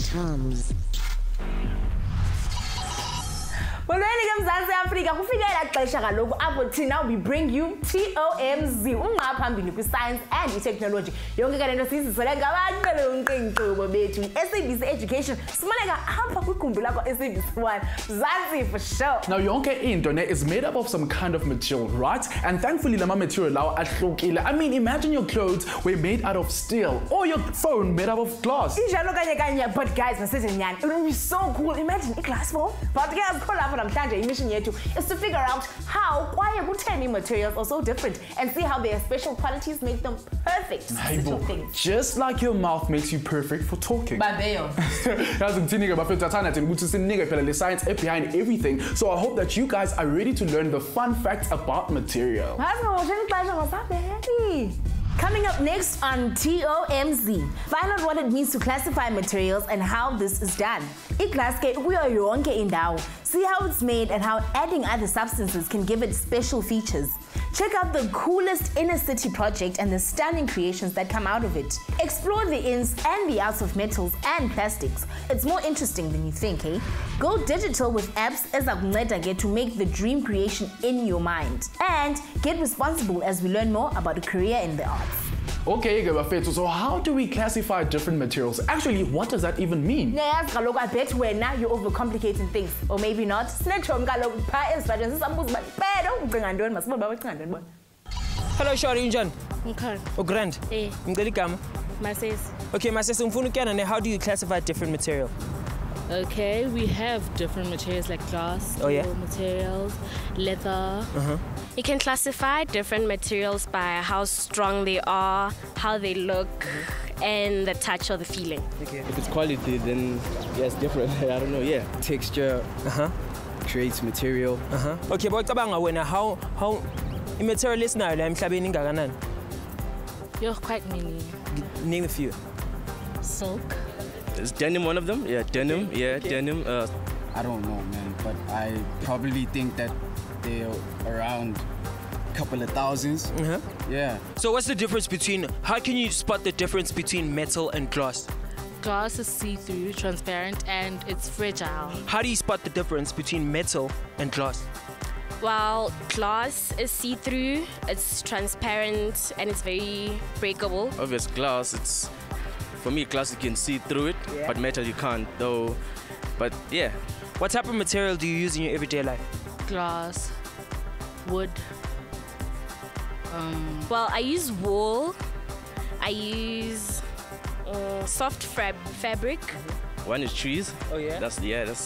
TOMz. Well, Mzansi Africa, we bring you TOMz, science and technology. SABC education, SABC 1, Mzansi for sure. Now, yonke into is made up of some kind of material, right? And thankfully, lama material I mean, imagine your clothes were made out of steel, or your phone made out of glass. But guys, it would be so cool. Imagine a glass phone. Mission is to figure out why materials are so different and see how their special qualities make them perfect. Just like your mouth makes you perfect for talking. Science behind everything. So I hope that you guys are ready to learn the fun facts about material. Coming up next on TOMz, find out what it means to classify materials and how this is done. See how it's made and how adding other substances can give it special features. Check out the coolest inner city project and the stunning creations that come out of it. Explore the ins and the outs of metals and plastics. It's more interesting than you think, eh? Go digital with apps as get to make the dream creation in your mind. And get responsible as we learn more about a career in the arts. Okay, so how do we classify different materials? Actually, what does that even mean? I bet now you're overcomplicating things. Or maybe not. Hello, Shari Unjan. Okay. Oh, grand. Eh. Masses. Okay, Masses, how do you classify different material? Okay, we have different materials like glass, steel materials, leather. You can classify different materials by how strong they are, how they look, and the touch or the feeling. Okay. If it's quality, then yeah, it's different. I don't know. Yeah, texture creates material. Okay, but how material is now? You're quite many. Name a few. Silk. Is denim one of them? Yeah, denim. Yeah, denim. I don't know, man, but I probably think that they're around a couple of thousands. Yeah. So what's the difference between, how can you spot the difference between metal and glass? Glass is see-through, transparent, and it's fragile. How do you spot the difference between metal and glass? Well, glass is see-through, it's transparent, and it's very breakable. Obvious glass, it's, for me, glass you can see through it, but metal you can't, though. But yeah. What type of material do you use in your everyday life? Glass, wood. Well, I use wool. I use soft fabric. One is trees. Oh yeah? That's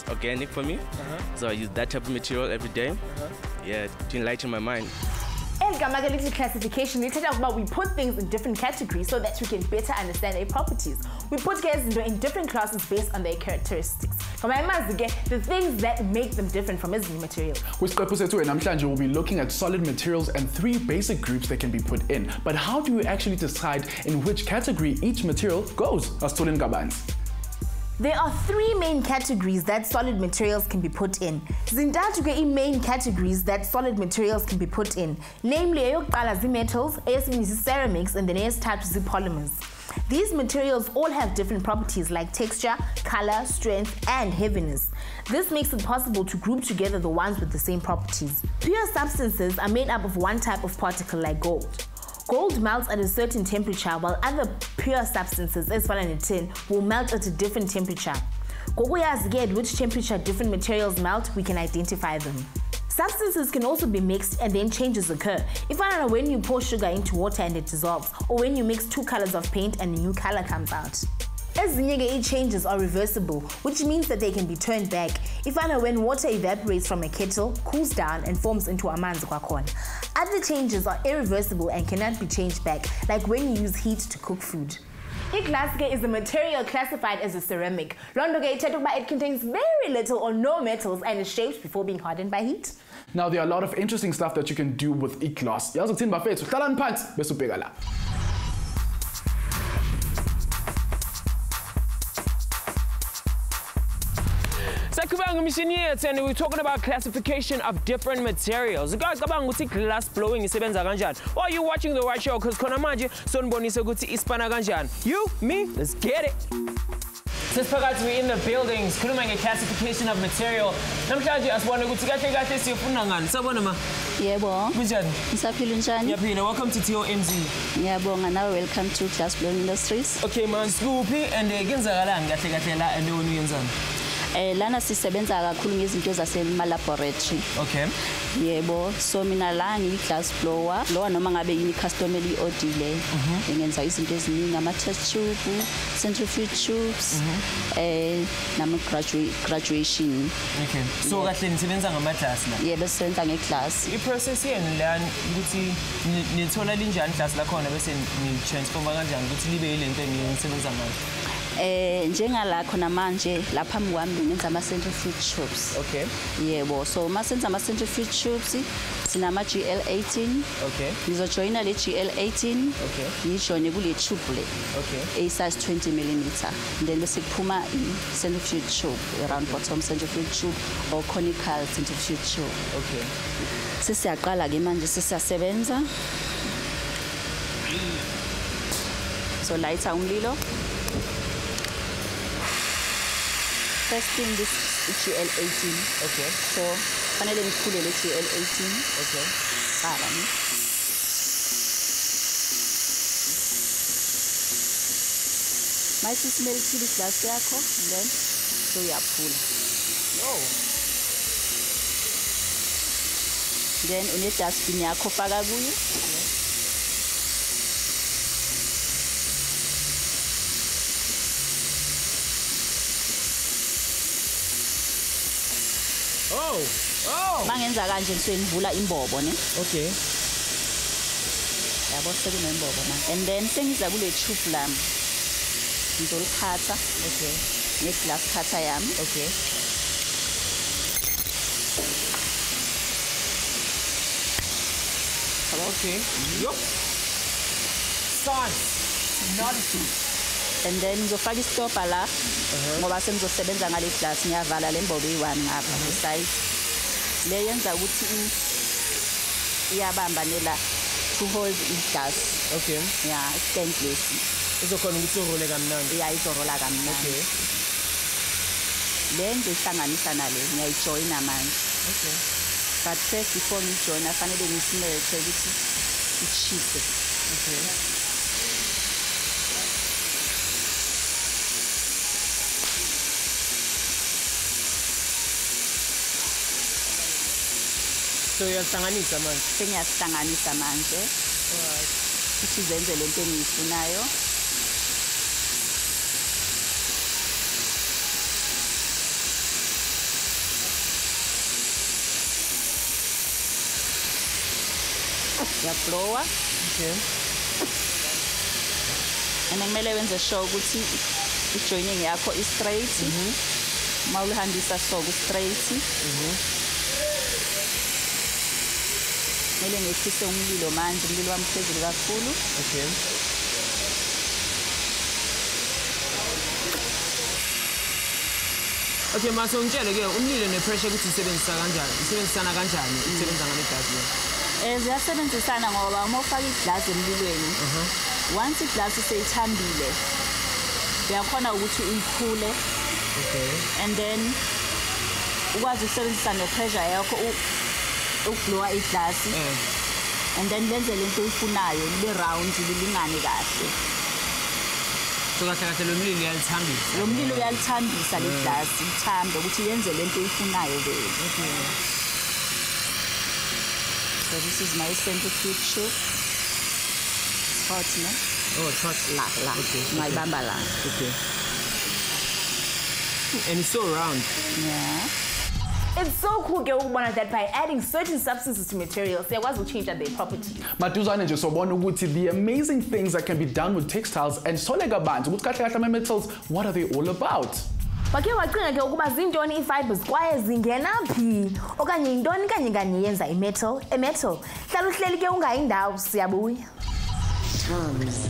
organic for me. So I use that type of material every day. Yeah, to enlighten my mind. Classification, we put things in different categories so that we can better understand their properties. We put guys in different classes based on their characteristics. The things that make them different from any material. With we'll be looking at solid materials and 3 basic groups that can be put in. But how do you actually decide in which category each material goes? There are 3 main categories that solid materials can be put in. Main categories that solid materials can be put in, namely metals, ceramics, and the next type is polymers. These materials all have different properties like texture, color, strength, and heaviness. This makes it possible to group together the ones with the same properties. Pure substances are made up of one type of particle like gold. Gold melts at a certain temperature, while other pure substances, as well as tin, will melt at a different temperature. At which temperature different materials melt, we can identify them. Substances can also be mixed and then changes occur. If I don't know when you pour sugar into water and it dissolves, or when you mix 2 colors of paint and a new color comes out. As changes are reversible, which means that they can be turned back. If I know when water evaporates from a kettle, cools down and forms into amanzi kwakhona. Other changes are irreversible and cannot be changed back, like when you use heat to cook food. Glass is a material classified as a ceramic. It contains very little or no metals and is shaped before being hardened by heat. Now, there are a lot of interesting stuff that you can do with glass. And we're talking about classification of different materials. Guys, glass blowing is Or you watching the right show because Konamaji son bonise guti ispana ganjan. You, me, let's get it. Sesiphakathi we in the buildings. Khuluma nge-classification of material. Namhlanje asibone ukuthi kahle kahle siyofuna ngani. Sabona ma? Yebo. Kunjani? Ngisaphila njani? Ngiyaphila. Welcome to TOMz. Ngiyabonga nawe, welcome to Glass Blowing Industries. Okay man, sikuphi and kenzakalani kahle kahle la and wena uyenzani? Lana sisebenza kakhulu ngezinto zasema-laboratory. Okay. Yebo, so mina la ngiyi-glass blower noma ngabe yini customer i-odile. Ngenza izinto eziningi, ama-test tube, centrifuge tubes, nama-graduation. Okay. So kahle nisebenza ngama-glass la? Yebo, sisebenza nge-glass. I-process yenu la ukuthi nithola linjani glass lakhona bese ni-transforma kanjani ukuthi libe yilento enisebenza ngayo? Njengala khona manje la phambi kwami ngenza ama-centrifuge tubes. Okay. Yebo, so masenza ama-centrifuge tubes sinama GL18. Okay. Ngizojoyina le GL18. Okay. Ngijoyine kule tube le. Okay. A size 20 mm. Then bese kuphuma i-centrifuge tube, round bottom centrifuge tube or conical centrifuge tube. Okay. Sesiyaqala ke manje sesiyasebenza. So lighter umlilo. Testing this GL18. Okay. So, fanele ngikhule le GL18. Okay. Qala ni. Mase smell chili glass yakho, then so uyaphula. Oh. Then une dustbin yakho faka kuyo. Oh. Mangenza kanje ngisengivula imbobo ne. Okay. Yabo sekunembobo manje. And then sengiza kule tube lami. Ngizolikhatha. Okay. Nge-glass cutter yami. Okay. Okay. Yup. Son. Not And then ngizofaka istopper la ngoba sengizosebenza ngale glass ngiyavala le mbobo eyi-1 ngapha ngeside. Le yenza ukuthi iyabamba nela to hold i-glass. Okay. Yeah, stainless. Izokhona ukuthi urole kamnandi. Yeah, izorola kamnandi. Okay. Le ngizohlanganisa nale ngiyayijoyina manje. Okay. But first before ngiyijoyina fanele ngisimele ukuthi ishise. Okay. So uyahlanganisa manje? Sengiyahlanganisa manje. Ukuthi zenze lento engiyifunayo. Uyablowa. Okay. And kumele wenze sure ukuthi i-joining yakho i-straight. Uma ulihambisa so ku-straight. Kumele ngehlise umlilo manje, umlilo wami phezulu kakhulu. Okay. Okay, mase ungitshele ke umlilo ne-pressure ukuthi isebenzisana kanjani? Isebenza ngale gas le. Ziyasebenzisana ngoba uma ufaka iglass emlilweni, once iglass seyithambile, uyakhona ukuthi uyiphule. Okay. And then ukwazi ukusebenzisa ne-pressure yakho ukublowa iglass. And then lenze lento oyifunayo libe round lilingane kahle. So kahle kahle lo mlilo uyalithambisa. Lo mlilo uyalithambisa le glass, ithambe ukuthi yenze lento oyifunayo vele. Okay. So this is my centrifuge tube. It's hot, no? Oh, it's hot. La. Okay. Ungayibamba la. Okay. And it's so round. Yeah. It's so cool that by adding certain substances to materials, they will change their property. Maduzane nje sobona ukuthi the amazing things that can be done with textiles and solega bands ukuthi kahle kahle metals, what are they all about? Bakhe wacinga ke ukuba zintoni i-fibers kwaye zingenaphi okanye intoni kanye yenza i-metal. E-metal hlala uhleli ke ungayindawo siyabuya. TOMz.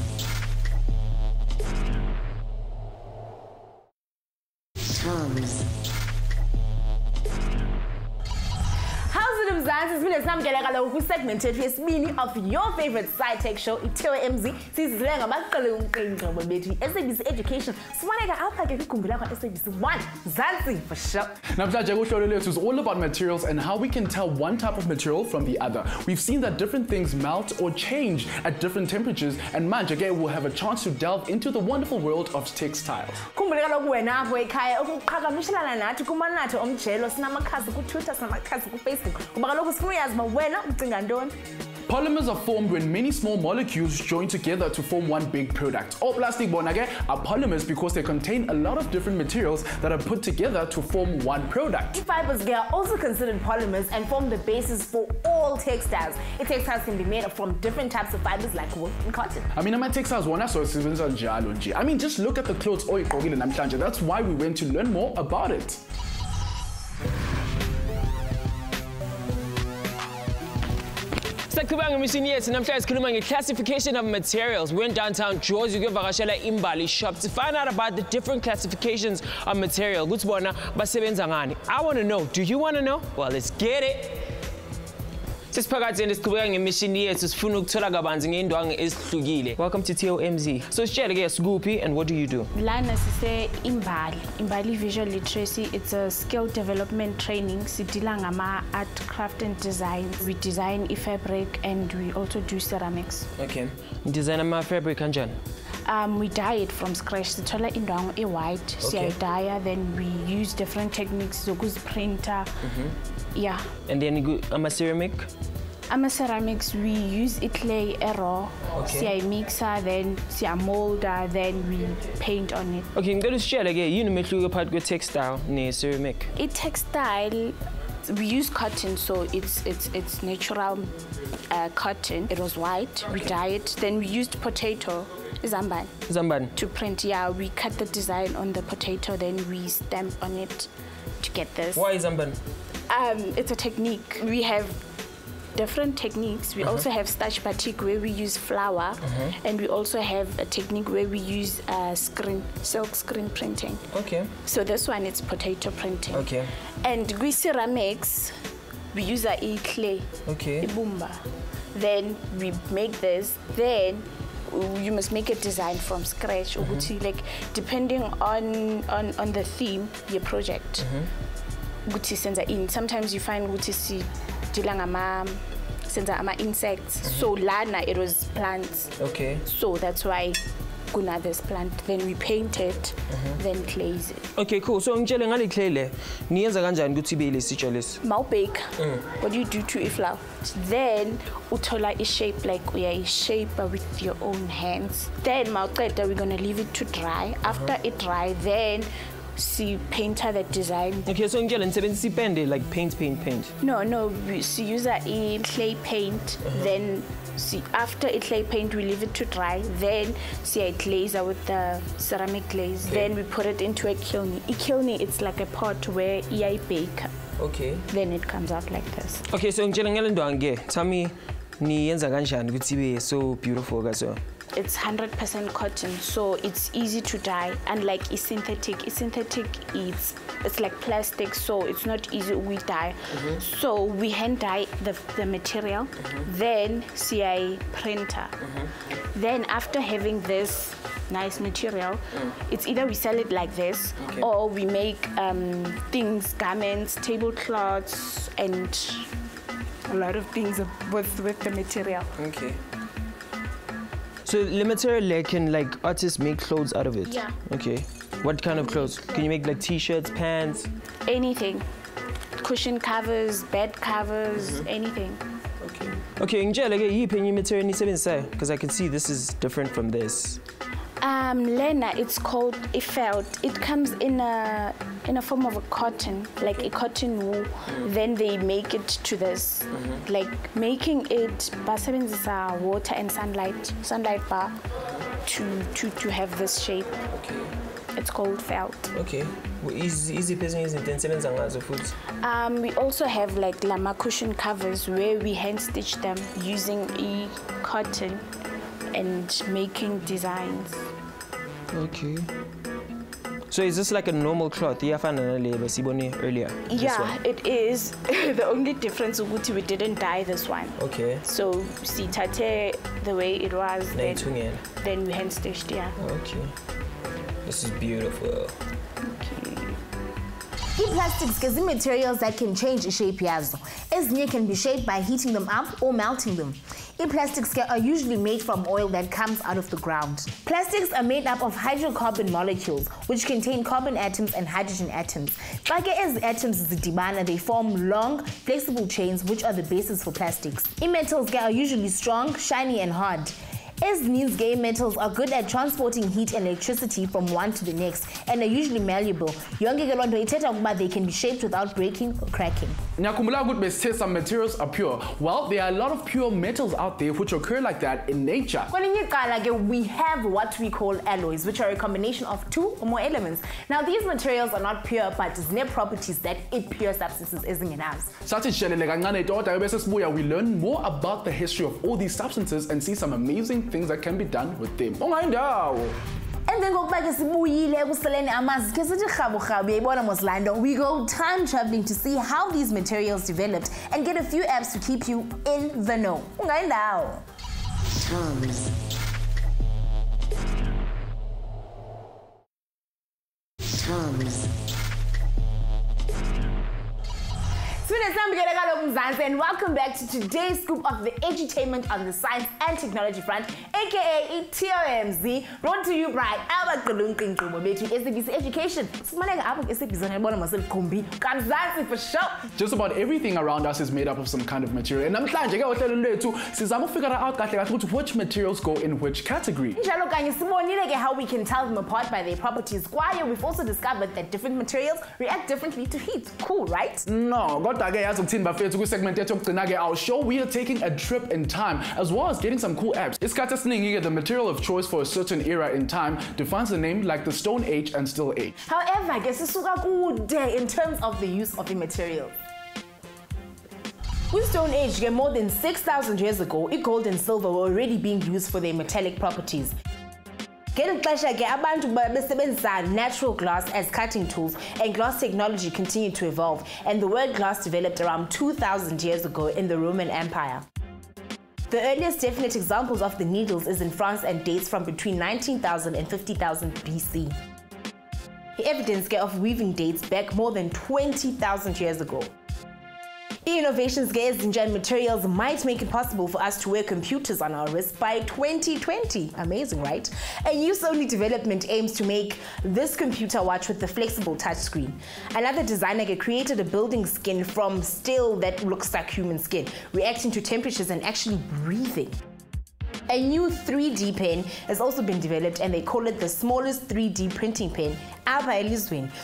How's it Mzansi, sibile sinamkeleka la ku-segment yethu yesibini of your favorite sci-tech show, TOMz. Sizile ngabaqale umqinqo bethu SABC Education. Sifaneka apha ke kwigumbi lakho SABC 1 Mzansi for sure. Namhlanje uhlelo lethu is all about materials and how we can tell one type of material from the other. We've seen that different things melt or change at different temperatures, and manje ke we'll have a chance to delve into the wonderful world of textiles. Khumbuleka lokhu wena apho ekhaya ukuqhagamshelana nathi kumanatho omjelo sinamakhasi ku-Twitter sinamakhasi ku-Facebook kuba kaloku sifuna uyazi uba wena ucinga ntoni. Polymers are formed when many small molecules join together to form one big product. All plastic bonage are polymers because they contain a lot of different materials that are put together to form one product. Fibers are also considered polymers and form the basis for all textiles. Textiles can be made from different types of fibers like wool and cotton. I mean, textiles I mean, just look at the clothes oyigqokile namhlanje. That's why we went to learn more about it. Sakubanga mission yethu namhlanje sikhuluma nge-classification of materials. We went downtown George ukuyovakashela imbali shop to find out about the different classifications of material. Ukuthi bona basebenza ngani. I want to know. Do you want to know? Well, let's get it. Sisiphakathi siqhubeka ngemission yethu sifuna ukuthola kabanzi ngeindwangu ezihlukile. Welcome to TOMz. So sitshele ke Scoopy, and what do you do? Lana sise imbali visual literacy. It's a skill development training. Sidila ngama art, craft and design. We design fabric and we also do ceramics. Okay. Design ama fabric kanjani? We dye it from scratch. Sithola indwangu white. Okay. Dye, then we use different techniques zokuzi printer. Yeah. And then ama ceramic? Ama ceramics, we use clay raw. Okay. Mixer, then molder, then we paint on it. Okay, ngicela usishele ke yini umehluko phakathi kwe-textile ne-ceramic? Textile, we use cotton, so it's natural cotton. It was white. We dye it. Then we used potato. Zambani. To print, yeah. We cut the design on the potato, then we stamp on it to get this. Why Zambani? It's a technique. We have different techniques. We also have starch batik where we use flour, and we also have a technique where we use silk screen printing. Okay. So this one is potato printing. Okay. And with ceramics, we use a clay. Okay. Ibumba. Then we make this. Then you must make a design from scratch. Like depending on the theme, your project. Sometimes you find insects. So lana it was plants. Okay. So that's why kuna this plant. Then we paint it, then glaze it. Okay, cool. So ngitshele ngale clay le niyenza kanjani ukuthi ibe lesitsha lesi? Mawubake. What do you do to iflower? Then uthola a shape like we are shape with your own hands. Then mawuqeda we're gonna leave it to dry. After it dry, then see painter that design. Okay, so ngitshele nisebenzisa ipende like paint. No, we use a clay paint. Then see after a clay paint we leave it to dry. Then see a glazer with the ceramic glaze. Okay. Then we put it into a kiln. A kiln it's like a pot where I bake. Okay. Then it comes out like this. Okay, so ngitshele ngale ndwangu tell me niyenza kanjani ukuthi ibe so beautiful kaso? It's 100% cotton, so it's easy to dye. Unlike synthetic, it's like plastic, so it's not easy we dye. So we hand dye the material, then see a printer. Then after having this nice material, it's either we sell it like this, or we make things, garments, tablecloths, and a lot of things with the material. Okay. So the material can like artists make clothes out of it? Yeah. Okay. What kind of clothes? Can you make like t-shirts, pants? Anything. Cushion covers, bed covers, anything. Okay. Okay, ngitshele ke yiphi enye material nisebenzisayo because I can see this is different from this. Lena, it's called a felt. It comes in a form of a cotton, like a cotton wool. Then they make it to this. Like making it, basebenzisa water and sunlight bar to have this shape. Okay. It's called felt. Okay. Easy business intensive ngazo futhi. We also have like lama cushion covers where we hand stitch them using a cotton and making designs. Okay. So is this like a normal cloth? Yeah, earlier. Yeah, it is. The only difference is we didn't dye this one. Okay. So see tate the way it was, then we hand stitched, yeah. Okay. This is beautiful. Plastics gives materials that can change shape yazo. Ezinye can be shaped by heating them up or melting them. Plastics are usually made from oil that comes out of the ground. Plastics are made up of hydrocarbon molecules, which contain carbon atoms and hydrogen atoms. Like as atoms zidibana, they form long, flexible chains, which are the basis for plastics. Metals are usually strong, shiny, and hard. As these gay metals are good at transporting heat and electricity from one to the next and are usually malleable. They can be shaped without breaking or cracking. Some materials are pure. Well, there are a lot of pure metals out there which occur like that in nature. We have what we call alloys, which are a combination of two or more elements. Now, these materials are not pure, but their properties that impure substances isn't enough. We learn more about the history of all these substances and see some amazing things that can be done with them. And then we go time traveling to see how these materials developed and get a few apps to keep you in the know. TOMz. And welcome back to today's scoop of the edutainment on the science and technology front, aka TOMz, brought to you by SABC Education. For sure. Just about everything around us is made up of some kind of material. And figure out which materials go in which category. How we can tell them apart by their properties. We've also discovered that different materials react differently to heat. Cool, right? No, our show, we are taking a trip in time as well as getting some cool apps. The material of choice for a certain era in time defines the name like the Stone Age and Still Age. However, I guess it's in terms of the use of the material. With Stone Age, more than 6,000 years ago, gold and silver were already being used for their metallic properties. Natural glass as cutting tools, and glass technology continued to evolve, and the word glass developed around 2,000 years ago in the Roman Empire. The earliest definite examples of the needles is in France and dates from between 19,000 and 50,000 BC. The evidence of weaving dates back more than 20,000 years ago. Innovations in materials might make it possible for us to wear computers on our wrists by 2020. Amazing, right? A new Sony development aims to make this computer watch with the flexible touchscreen. Another designer created a building skin from steel that looks like human skin, reacting to temperatures and actually breathing. A new 3D pen has also been developed, and they call it the smallest 3D printing pen,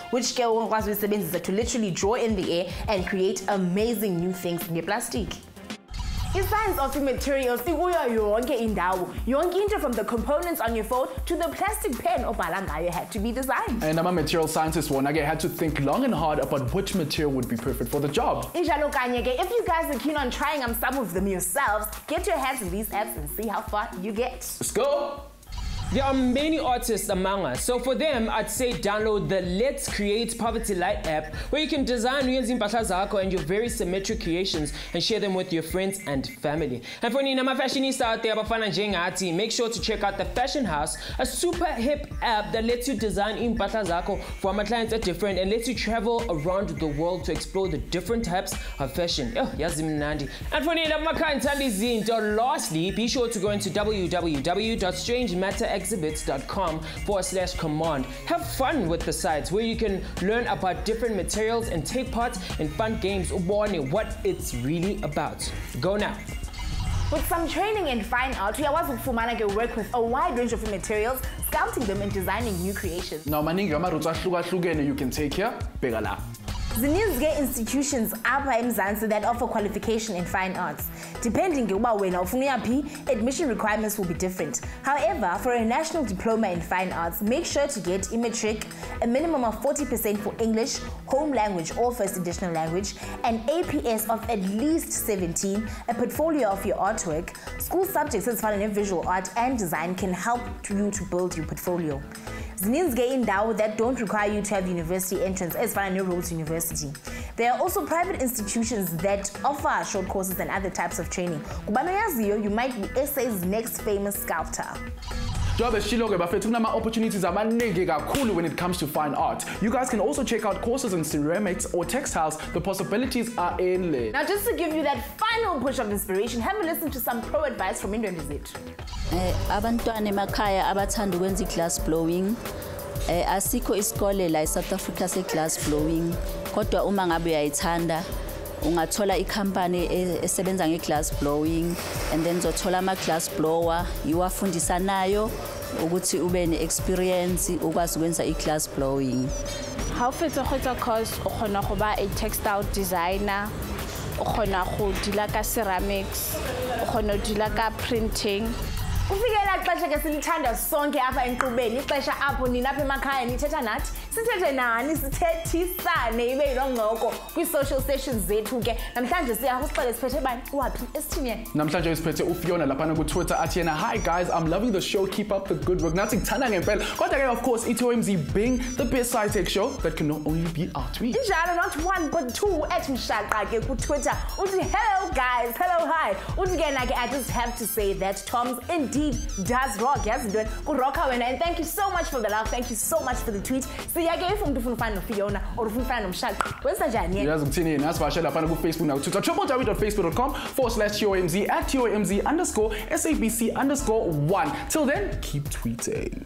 which to literally draw in the air and create amazing new things in plastic. In science of the materials, from the components on your phone to the plastic pen had to be designed. And our material scientists had to think long and hard about which material would be perfect for the job. If you guys are keen on trying some of them yourselves, get your hands on these apps and see how far you get. Let's go! There are many artists among us, so for them, I'd say download the Let's Create Poverty Light app, where you can design and your very symmetric creations and share them with your friends and family. And for Nina, my fashionista out there, make sure to check out the Fashion House, a super hip app that lets you design for my clients are different and lets you travel around the world to explore the different types of fashion. And for Nina, my lastly, be sure to go into www.strangematterexhibits.com/command. Have fun with the sites where you can learn about different materials and take part in fun games or what it's really about. Go now. With some training in fine art, we work with a wide range of materials, sculpting them and designing new creations. Now, you can take here. Zininzige institutions that offer qualification in fine arts. Depending on where admission requirements will be different. However, for a national diploma in fine arts, make sure to get e-matric, a minimum of 40% for English, home language or first additional language, an APS of at least 17, a portfolio of your artwork. School subjects as far as visual art and design can help you to build your portfolio. zininzi ke indawo that don't require you to have university entrance ezifana ne-Rhodes University. There are also private institutions that offer short courses and other types of training. Kubano yaziyo, you might be SA's next famous sculptor. Opportunities when it comes to fine art. You guys can also check out courses in ceramics or textiles. The possibilities are endless. Now, just to give you that final push of inspiration, have a listen to some pro advice from Indwen Visit. Abantwana emakhaya abathanda ukwenza glass blowing. Asikho isikole la eSouth Africa se-glass blowing. Kodwa uma ngabe uyayithanda ungathola ikhampani esebenza nge-glass blowing and then uzothola ama-glass blower iwafundisa nayo ukuthi ube ne-experience ukwazi ukwenza i-glass blowing. How fetsa khotsa course o khona go ba a textile designer, o khona go dila ka ceramics, o khona dila ka printing. Ufikela xesha ke silithanda sonke apha enkqubeni ixesha apho nina apha emakhaya nithetha nathi sithethe nani sithethisane ibe yilongqoko kwi-social stations zethu ke namhlanje siyakusixele siphethe bani waphi esithini namhlanje siphethe uFiona laphana ku-Twitter athi yena, hi guys, I'm loving the show, keep up the good work. Nathi kuthanda ngempela kodwa ke of course TOMz being the best sci-tech show that can not only be our tweet. Injalo, not one but two at Mshaqa ke ku-Twitter uthi hello guys, hello hi uthi ke na ke I just have to say that TOMz indeed does rock. Yes, doing good rock, and thank you so much for the love. Thank you so much for the tweet. See, I gave from different fan of Fiona or different fan of Shaq. Where's the Jani? Yes, I'm tuning in. That's why I share up on Facebook now. Twitter www.facebook.com/TOMz @TOMz_SABC_1. Till then, keep tweeting.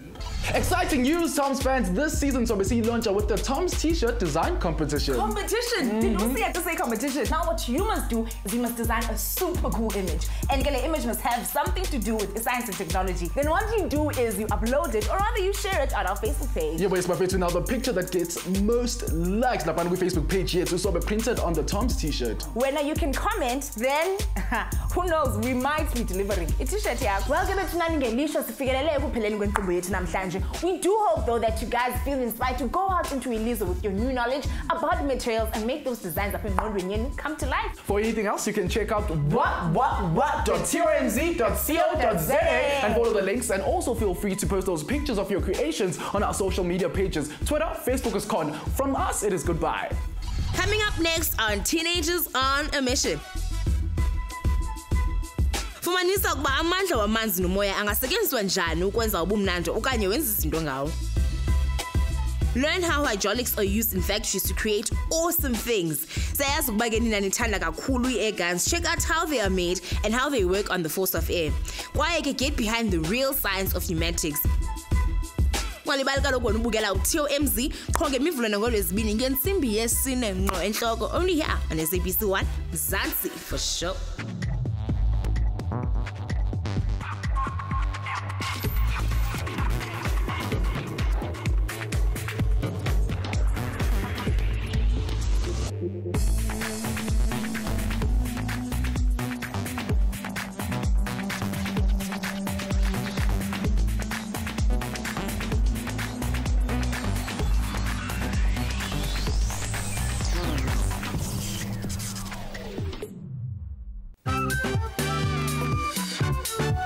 Exciting news, TOMz fans! This season, SABC launched with the TOMz T-shirt design competition. Competition? Did you see? I just say competition. Now, what you must do is you must design a super cool image, and the image must have something to do with science and technology. Then what you do is you upload it, or rather you share it on our Facebook page. Yeah, but it's my favorite now. The picture that gets most likes on our Facebook page here, so be printed on the TOMz T-shirt. When you can comment, then who knows? We might be delivering a T-shirt here. Well, give it to we do hope though that you guys feel inspired to go out into Eliza with your new knowledge about materials and make those designs up in Nordringen come to life. For anything else, you can check out what.tomz.co.za and follow the links, and also feel free to post those pictures of your creations on our social media pages. Twitter, Facebook is con. From us, it is goodbye. Coming up next on Teenagers on a Mission. Fumanisa ukuba amandla wamanzi nomoya angasetyenziswa njani ukwenza ubumnandi okanye wenza izinto ngawo. Learn how hydraulics are used in factories to create awesome things. Sayazi ukuba ke nina nithanda kakhulu i-air guns. Check out how they are made and how they work on the force of air. Kwaye ke get behind the real science of pneumatics. Walibali kaloku wena ubukela uTOMz qho ngemivulo nangolwezibini ngentsimbi yesine ngqo enhloko only here on SABC 1 Mzansi for sure.